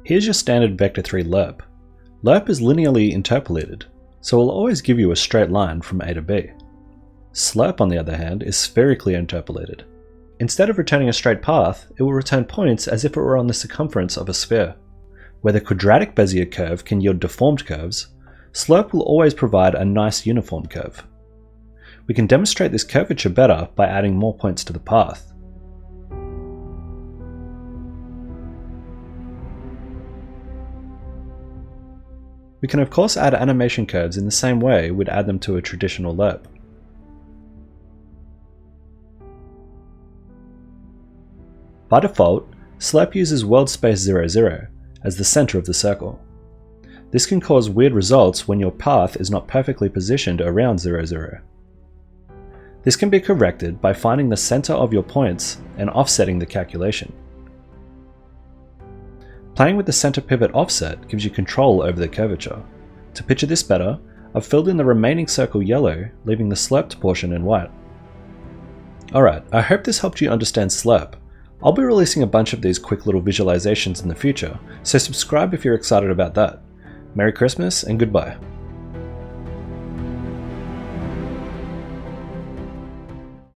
Here's your standard Vector 3 lerp. Lerp is linearly interpolated, so it will always give you a straight line from A to B. Slerp, on the other hand, is spherically interpolated. Instead of returning a straight path, it will return points as if it were on the circumference of a sphere. Where the quadratic Bezier curve can yield deformed curves, Slerp will always provide a nice uniform curve. We can demonstrate this curvature better by adding more points to the path. We can of course add animation curves in the same way we'd add them to a traditional lerp. By default, Slerp uses world space 0, 0 as the center of the circle. This can cause weird results when your path is not perfectly positioned around 0, 0. This can be corrected by finding the center of your points and offsetting the calculation. Playing with the center pivot offset gives you control over the curvature. To picture this better, I've filled in the remaining circle yellow, leaving the slerped portion in white. Alright, I hope this helped you understand Slerp. I'll be releasing a bunch of these quick little visualizations in the future, so subscribe if you're excited about that. Merry Christmas and goodbye.